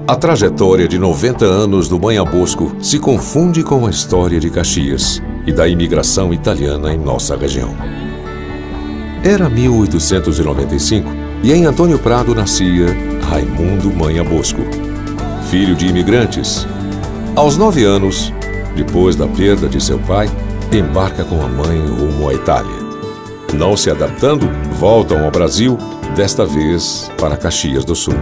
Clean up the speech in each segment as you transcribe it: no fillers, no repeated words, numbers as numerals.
A trajetória de 90 anos do Manha Bosco se confunde com a história de Caxias e da imigração italiana em nossa região. Era 1895 e em Antônio Prado nascia Raimundo Manha Bosco, filho de imigrantes. Aos 9 anos, depois da perda de seu pai, embarca com a mãe rumo à Itália. Não se adaptando, voltam ao Brasil, desta vez para Caxias do Sul.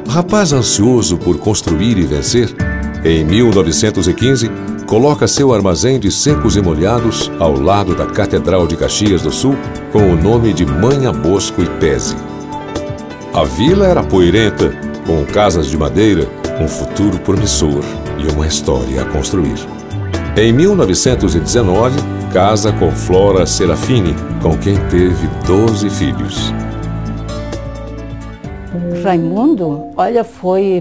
Rapaz ansioso por construir e vencer, em 1915, coloca seu armazém de secos e molhados ao lado da Catedral de Caxias do Sul com o nome de Manha Bosco e Pese. A vila era poeirenta, com casas de madeira, um futuro promissor e uma história a construir. Em 1919, casa com Flora Serafini, com quem teve 12 filhos. Raimundo, olha,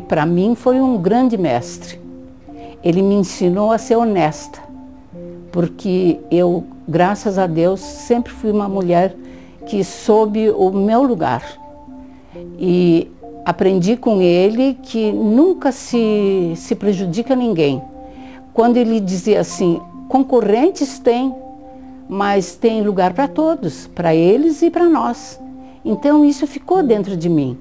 para mim foi um grande mestre. Ele me ensinou a ser honesta, porque eu, graças a Deus, sempre fui uma mulher que soube o meu lugar. E aprendi com ele que nunca se prejudica ninguém. Quando ele dizia assim, concorrentes tem, mas tem lugar para todos, para eles e para nós. Então isso ficou dentro de mim.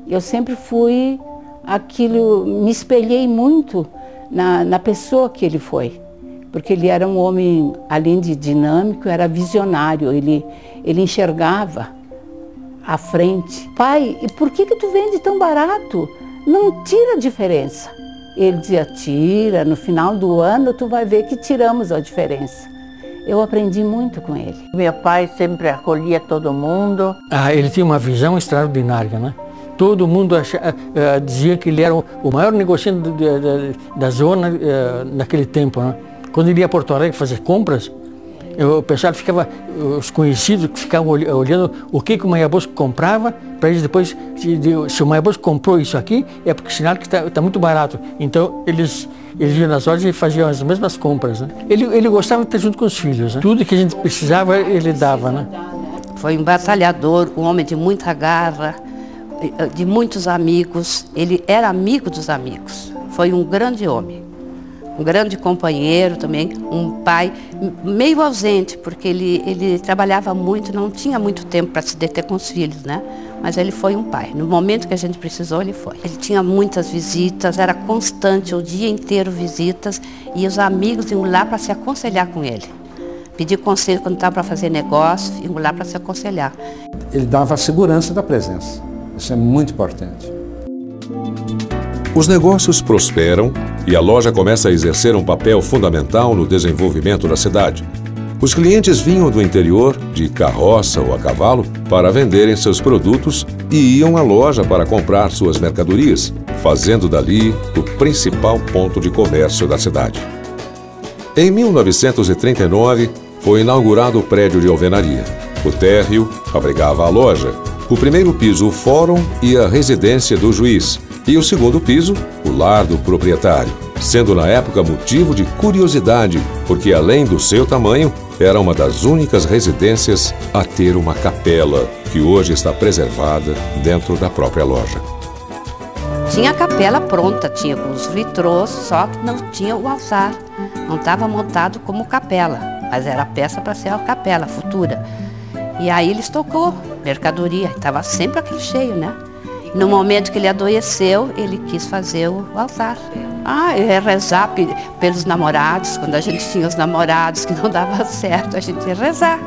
Eu sempre fui aquilo, me espelhei muito na pessoa que ele foi. Porque ele era um homem, além de dinâmico, era visionário, ele enxergava à frente. Pai, e por que tu vende tão barato? Não tira a diferença. Ele dizia, tira, no final do ano tu vai ver que tiramos a diferença. Eu aprendi muito com ele. Meu pai sempre acolhia todo mundo. Ele tinha uma visão extraordinária, né? Todo mundo dizia que ele era o maior negociante da zona naquele tempo, né? Quando ele ia a Porto Alegre fazer compras, o pessoal ficava, os conhecidos ficavam olhando o que o Manha Bosco comprava, para eles depois, se o Manha Bosco comprou isso aqui, é porque sinal que está muito barato. Então eles iam nas lojas e faziam as mesmas compras, né? Ele gostava de estar junto com os filhos, né? Tudo que a gente precisava ele dava, né? Foi um batalhador, um homem de muita garra, de muitos amigos. Ele era amigo dos amigos. Foi um grande homem. Um grande companheiro também, um pai meio ausente, porque ele trabalhava muito, não tinha muito tempo para se deter com os filhos, né? Mas ele foi um pai. No momento que a gente precisou, ele foi. Ele tinha muitas visitas, era constante, o dia inteiro visitas, e os amigos iam lá para se aconselhar com ele. Pedir conselho quando estava para fazer negócio, iam lá para se aconselhar. Ele dava a segurança da presença. Isso é muito importante. Os negócios prosperam e a loja começa a exercer um papel fundamental no desenvolvimento da cidade. Os clientes vinham do interior, de carroça ou a cavalo, para venderem seus produtos e iam à loja para comprar suas mercadorias, fazendo dali o principal ponto de comércio da cidade. Em 1939, foi inaugurado o prédio de alvenaria. O térreo abrigava a loja, o primeiro piso o fórum e a residência do juiz, e o segundo piso, o lar do proprietário, sendo na época motivo de curiosidade, porque além do seu tamanho, era uma das únicas residências a ter uma capela, que hoje está preservada dentro da própria loja. Tinha a capela pronta, tinha os vitrôs, só que não tinha o altar. Não estava montado como capela, mas era a peça para ser a capela futura. E aí eles tocou mercadoria, estava sempre aquele cheio, né? No momento que ele adoeceu, ele quis fazer o altar. Ia rezar pelos namorados, quando a gente tinha os namorados que não dava certo, a gente ia rezar,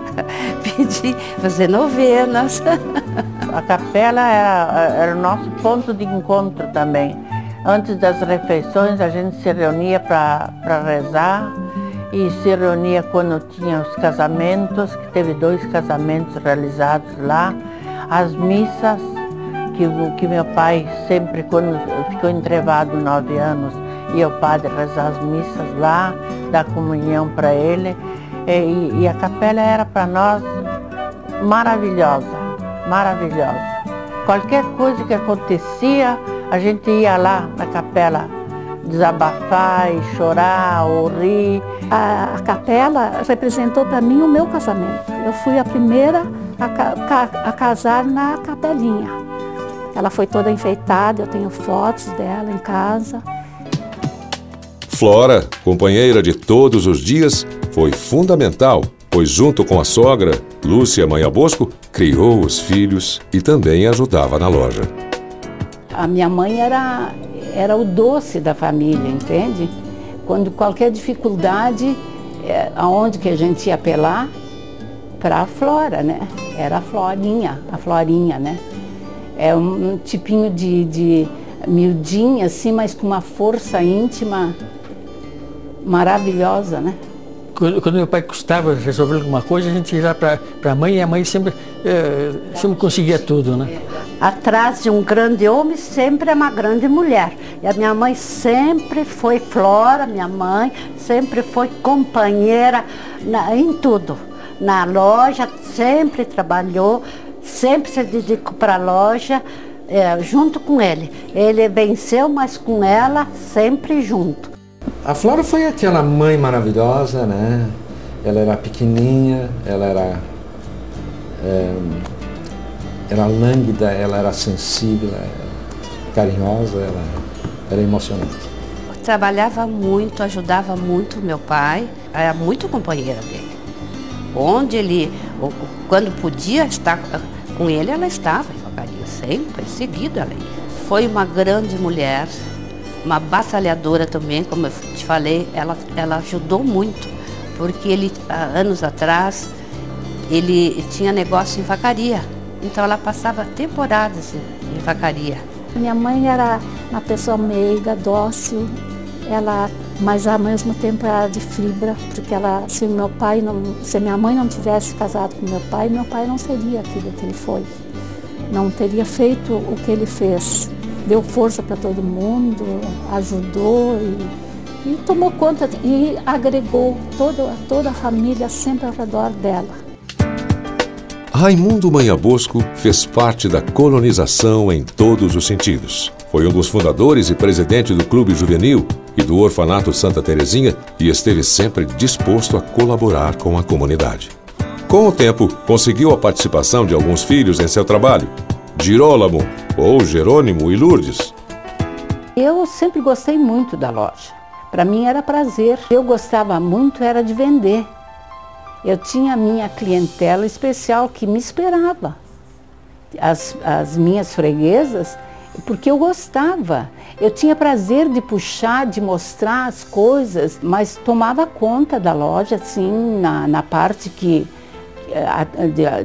pedir, fazer novenas. A capela era o nosso ponto de encontro também. Antes das refeições, a gente se reunia para rezar e se reunia quando tinha os casamentos, que teve 2 casamentos realizados lá, as missas, que meu pai sempre, quando ficou entrevado 9 anos, ia o padre rezar as missas lá, dar comunhão para ele. E a capela era para nós maravilhosa, maravilhosa. Qualquer coisa que acontecia, a gente ia lá na capela desabafar e chorar ou rir. A capela representou para mim o meu casamento. Eu fui a primeira a casar na capelinha. Ela foi toda enfeitada, eu tenho fotos dela em casa. Flora, companheira de todos os dias, foi fundamental, pois junto com a sogra, Lúcia Manha Bosco, criou os filhos e também ajudava na loja. A minha mãe era o doce da família, entende? Quando qualquer dificuldade, aonde que a gente ia apelar? Para a Flora, né? Era a Florinha, né? É um tipinho de miudinha, assim, mas com uma força íntima maravilhosa, né? Quando meu pai custava resolver alguma coisa, a gente ia para a mãe e a mãe sempre conseguia tudo, né? Atrás de um grande homem sempre é uma grande mulher. E a minha mãe sempre foi Flora, minha mãe sempre foi companheira em tudo. Na loja, sempre trabalhou, sempre se dedicou para a loja, junto com ele. Ele venceu, mas com ela sempre junto. A Flora foi aquela mãe maravilhosa, né? Ela era pequenininha, ela era lânguida, ela era sensível, carinhosa, ela era emocionante. Trabalhava muito, ajudava muito meu pai, era muito companheira dele. Onde ele, quando podia estar com ele, ela estava em Vacaria, sempre, seguida ela ia. Foi uma grande mulher, uma batalhadora também, como eu te falei, ela ajudou muito, porque ele, anos atrás, ele tinha negócio em Vacaria, então ela passava temporadas em Vacaria. Minha mãe era uma pessoa meiga, dócil, mas ao mesmo tempo era de fibra, porque se minha mãe não tivesse casado com meu pai não seria aquilo que ele foi. Não teria feito o que ele fez. Deu força para todo mundo, ajudou e tomou conta e agregou toda a família sempre ao redor dela. Raimundo Manha Bosco fez parte da colonização em todos os sentidos. Foi um dos fundadores e presidente do Clube Juvenil e do Orfanato Santa Terezinha e esteve sempre disposto a colaborar com a comunidade. Com o tempo, conseguiu a participação de alguns filhos em seu trabalho, Girolamo, ou Jerônimo e Lourdes. Eu sempre gostei muito da loja. Para mim era prazer. Eu gostava muito era de vender. Eu tinha a minha clientela especial que me esperava. As minhas freguesas, porque eu gostava. Eu tinha prazer de puxar, de mostrar as coisas, mas tomava conta da loja, assim, na parte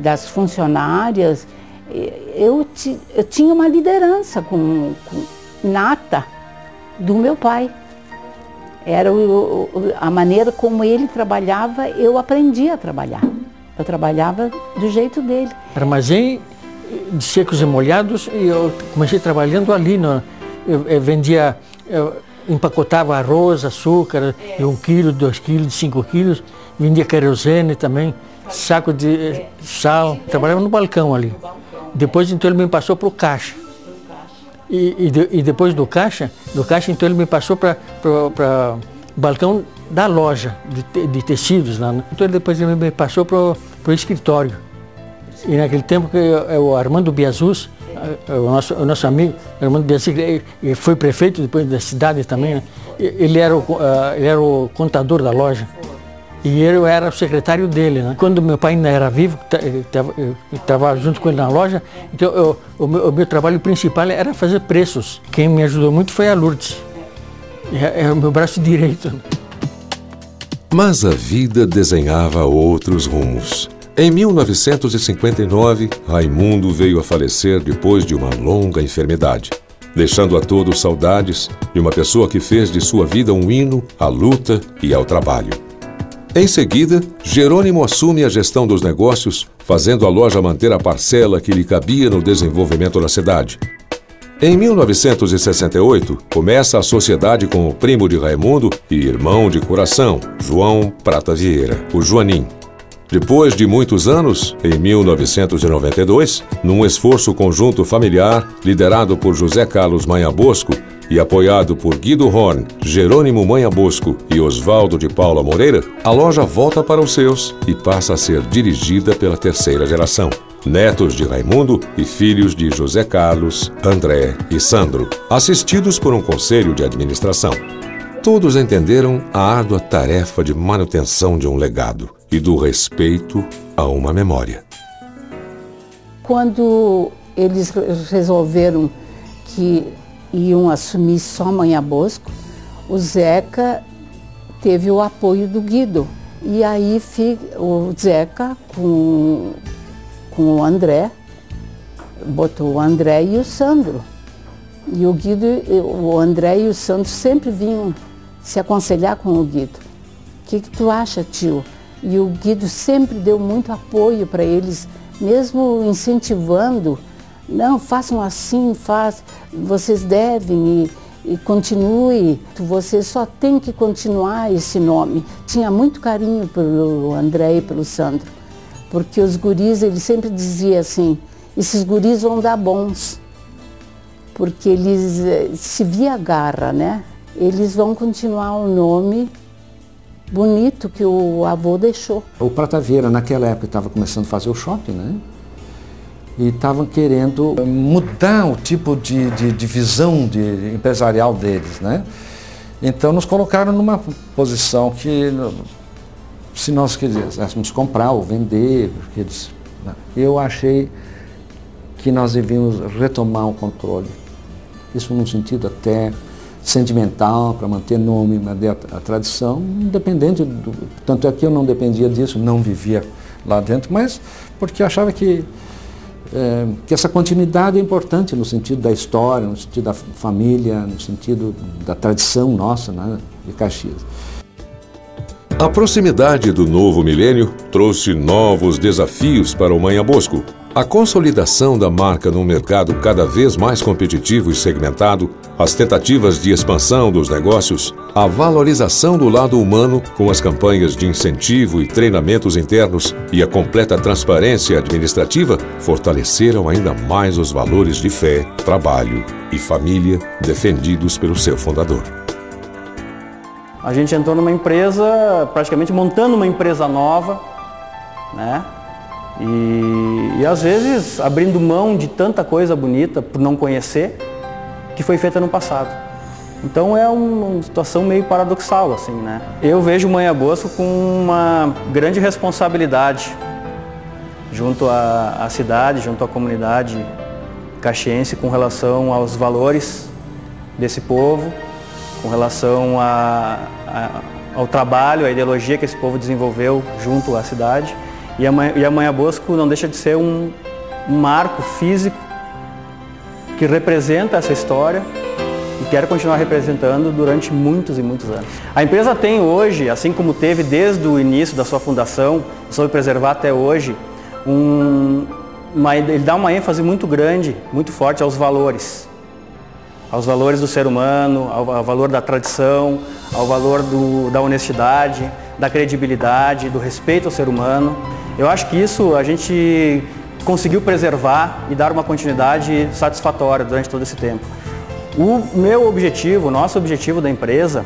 das funcionárias. Eu tinha uma liderança nata do meu pai. Era a maneira como ele trabalhava, eu aprendi a trabalhar. Eu trabalhava do jeito dele. Armazém de secos e molhados, e eu comecei trabalhando ali. Eu vendia, empacotava arroz, açúcar, de 1 quilo, 2 quilos, de 5 quilos. Vendia querosene também, saco de sal. Trabalhava no balcão ali. Depois, então, ele me passou para o caixa. E depois do caixa, então, ele me passou para o balcão da loja de tecidos lá. Então, depois ele me passou para o escritório. E naquele tempo, o Armando Biazus, o nosso amigo, Armando Biazus, ele foi prefeito depois da cidade também, né? Ele era o contador da loja. E eu era o secretário dele, né? Quando meu pai ainda era vivo, eu estava junto com ele na loja, então o meu trabalho principal era fazer preços. Quem me ajudou muito foi a Lourdes, é o meu braço direito. Mas a vida desenhava outros rumos. Em 1959, Raimundo veio a falecer depois de uma longa enfermidade, deixando a todos saudades de uma pessoa que fez de sua vida um hino à luta e ao trabalho. Em seguida, Jerônimo assume a gestão dos negócios, fazendo a loja manter a parcela que lhe cabia no desenvolvimento da cidade. Em 1968, começa a sociedade com o primo de Raimundo e irmão de coração, João Prata Vieira, o Joanim. Depois de muitos anos, em 1992, num esforço conjunto familiar, liderado por José Carlos Manha Bosco e apoiado por Guido Horn, Jerônimo Manha Bosco e Oswaldo de Paula Moreira, a loja volta para os seus e passa a ser dirigida pela terceira geração. netos de Raimundo e filhos de José Carlos, André e Sandro, assistidos por um conselho de administração. Todos entenderam a árdua tarefa de manutenção de um legado e do respeito a uma memória. Quando eles resolveram que iam assumir só Manhã Bosco, o Zeca teve o apoio do Guido. E aí o Zeca, com o André, botou o André e o Sandro. E o Guido, o André e o Sandro sempre vinham se aconselhar com o Guido. O que tu acha, tio? E o Guido sempre deu muito apoio para eles, mesmo incentivando. Não, façam assim, vocês devem e continue. Você só tem que continuar esse nome. Tinha muito carinho pelo André e pelo Sandro, porque os guris, ele sempre dizia assim, esses guris vão dar bons, porque eles, se via garra, né? Eles vão continuar o nome bonito que o avô deixou. O Prata Vieira, naquela época, estava começando a fazer o shopping, né? E estavam querendo mudar o tipo de visão empresarial deles, né? Então nos colocaram numa posição que, se nós quiséssemos comprar ou vender, porque eu achei que nós devíamos retomar o controle. Isso num sentido até sentimental, para manter nome, manter a tradição, independente do... Tanto é que eu não dependia disso, não vivia lá dentro, mas porque eu achava que essa continuidade é importante no sentido da história, no sentido da família, no sentido da tradição nossa, né, de Caxias. A proximidade do novo milênio trouxe novos desafios para o Manhã Bosco. A consolidação da marca num mercado cada vez mais competitivo e segmentado, as tentativas de expansão dos negócios, a valorização do lado humano com as campanhas de incentivo e treinamentos internos e a completa transparência administrativa fortaleceram ainda mais os valores de fé, trabalho e família defendidos pelo seu fundador. A gente entrou numa empresa, praticamente montando uma empresa nova, né? E às vezes abrindo mão de tanta coisa bonita por não conhecer, que foi feita no passado. Então é uma situação meio paradoxal, assim, né? Eu vejo o Manhã Bosco com uma grande responsabilidade junto à cidade, junto à comunidade caxiense com relação aos valores desse povo, com relação ao trabalho, à ideologia que esse povo desenvolveu junto à cidade. E a Manhã Bosco não deixa de ser um marco físico que representa essa história e quer continuar representando durante muitos e muitos anos. A empresa tem hoje, assim como teve desde o início da sua fundação, soube preservar até hoje, ele dá uma ênfase muito grande, muito forte aos valores do ser humano, ao valor da tradição, ao valor da honestidade, da credibilidade, do respeito ao ser humano. Eu acho que isso a gente conseguiu preservar e dar uma continuidade satisfatória durante todo esse tempo. O meu objetivo, o nosso objetivo da empresa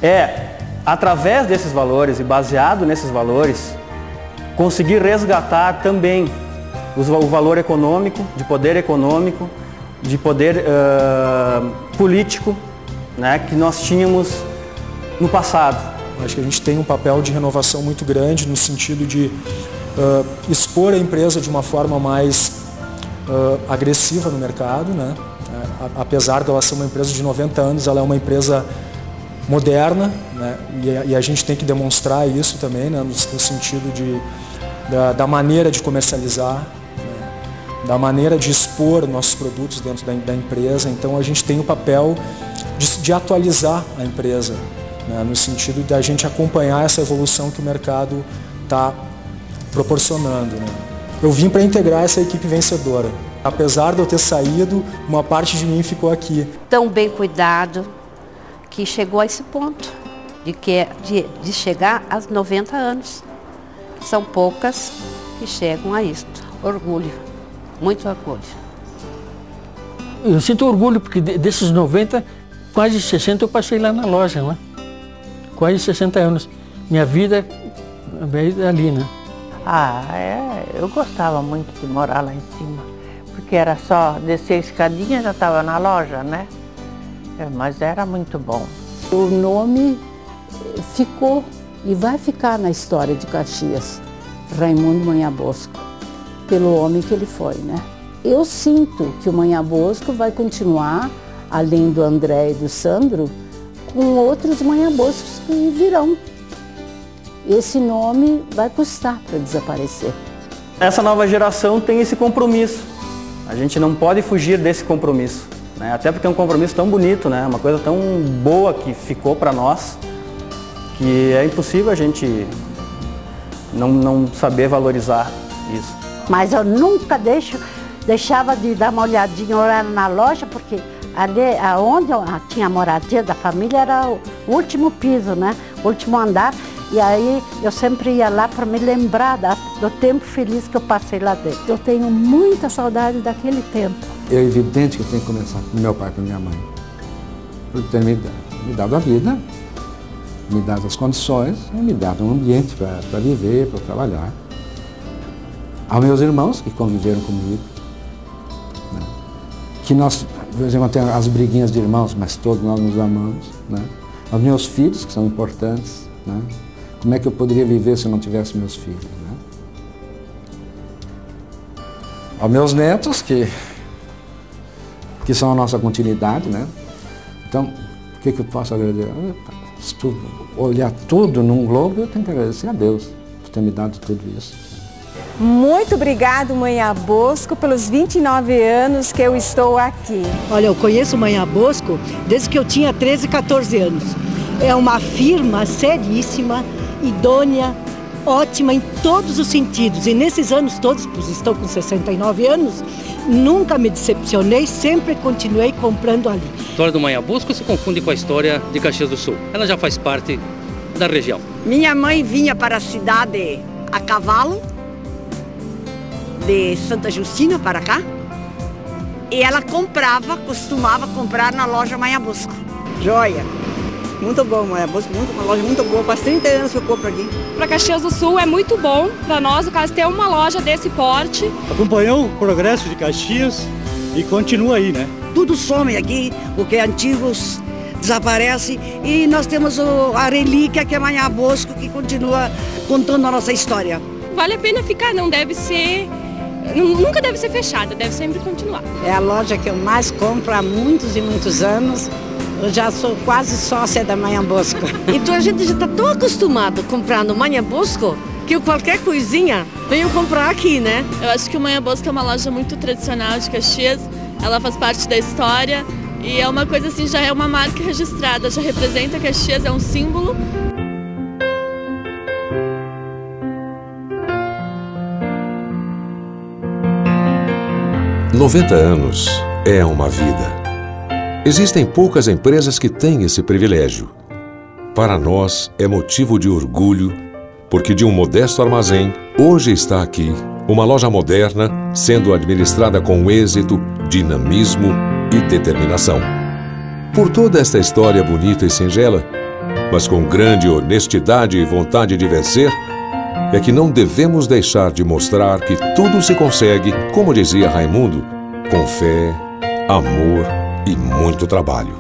é, através desses valores e baseado nesses valores, conseguir resgatar também o valor econômico, de poder político, né, que nós tínhamos no passado. Acho que a gente tem um papel de renovação muito grande no sentido de expor a empresa de uma forma mais agressiva no mercado, né? Apesar de ela ser uma empresa de 90 anos, ela é uma empresa moderna, né? E a gente tem que demonstrar isso também, né? No sentido da maneira de comercializar, né? Da maneira de expor nossos produtos dentro da empresa. Então a gente tem o papel de atualizar a empresa, né, no sentido de a gente acompanhar essa evolução que o mercado está proporcionando, né. Eu vim para integrar essa equipe vencedora. Apesar de eu ter saído, uma parte de mim ficou aqui. Tão bem cuidado que chegou a esse ponto de chegar aos 90 anos. São poucas que chegam a isto. Orgulho, muito orgulho. Eu sinto orgulho porque desses 90, quase 60 eu passei lá na loja, né? Quase 60 anos. Minha vida veio ali, né? Eu gostava muito de morar lá em cima, porque era só descer a escadinha, já estava na loja, né? Mas era muito bom. O nome ficou e vai ficar na história de Caxias, Raimundo Manha Bosco, pelo homem que ele foi, né? Eu sinto que o Manha Bosco vai continuar, além do André e do Sandro, com outros Manha Boscos que virão. Esse nome vai custar para desaparecer. Essa nova geração tem esse compromisso. A gente não pode fugir desse compromisso, né? Até porque é um compromisso tão bonito, né? Uma coisa tão boa que ficou para nós, que é impossível a gente não saber valorizar isso. Mas eu nunca deixava de dar uma olhadinha, olhar na loja, porque ali onde tinha a moradia da família era o último piso, né? O último andar. E aí eu sempre ia lá para me lembrar do tempo feliz que eu passei lá dentro. Eu tenho muita saudade daquele tempo. É evidente que eu tenho que começar com meu pai e com minha mãe. Por ter me dado a vida, me dado as condições, e me dado um ambiente para viver, para trabalhar. Aos meus irmãos que conviveram comigo, né? Que nós, de vez em quando, temos as briguinhas de irmãos, mas todos nós nos amamos, né? Aos meus filhos, que são importantes, né? Como é que eu poderia viver se eu não tivesse meus filhos, né? Aos meus netos, que são a nossa continuidade, né? Então, o que eu posso agradecer? Se tu olhar tudo num globo, eu tenho que agradecer a Deus por ter me dado tudo isso. Muito obrigado, Manha Bosco, pelos 29 anos que eu estou aqui. Olha, eu conheço o Manha Bosco desde que eu tinha 13, 14 anos. É uma firma seríssima, idônea, ótima em todos os sentidos. E nesses anos todos, pois estou com 69 anos, nunca me decepcionei, sempre continuei comprando ali. A história do Manha Bosco se confunde com a história de Caxias do Sul. Ela já faz parte da região. Minha mãe vinha para a cidade a cavalo, de Santa Justina para cá, e ela costumava comprar na loja Manha Bosco. Joia! Muito bom, Manha Bosco, uma loja muito boa, faz 30 anos que eu compro aqui. Para Caxias do Sul é muito bom, para nós, no caso, ter uma loja desse porte. Acompanhou o progresso de Caxias e continua aí, né? Tudo some aqui, o que é antigos desaparece, e nós temos a relíquia que é Manha Bosco, que continua contando a nossa história. Vale a pena ficar, não deve ser... Nunca deve ser fechada, deve sempre continuar. É a loja que eu mais compro há muitos e muitos anos. Eu já sou quase sócia da Manha Bosco. Então a gente já está tão acostumado a comprar no Manha Bosco que eu qualquer coisinha venho comprar aqui, né? Eu acho que o Manha Bosco é uma loja muito tradicional de Caxias. Ela faz parte da história e é uma coisa assim, já é uma marca registrada, já representa Caxias, é um símbolo. "90 anos é uma vida. Existem poucas empresas que têm esse privilégio. Para nós é motivo de orgulho, porque de um modesto armazém, hoje está aqui uma loja moderna, sendo administrada com êxito, dinamismo e determinação. Por toda esta história bonita e singela, mas com grande honestidade e vontade de vencer, é que não devemos deixar de mostrar que tudo se consegue, como dizia Raimundo, com fé, amor e muito trabalho.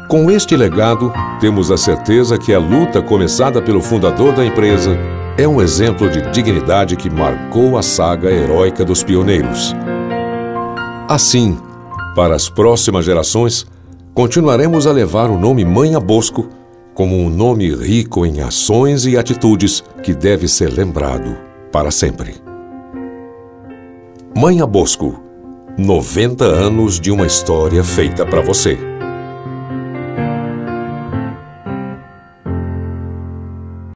Com este legado, temos a certeza que a luta começada pelo fundador da empresa é um exemplo de dignidade que marcou a saga heróica dos pioneiros. Assim, para as próximas gerações, continuaremos a levar o nome Manha Bosco como um nome rico em ações e atitudes que deve ser lembrado para sempre. Manha Bosco, 90 anos de uma história feita para você.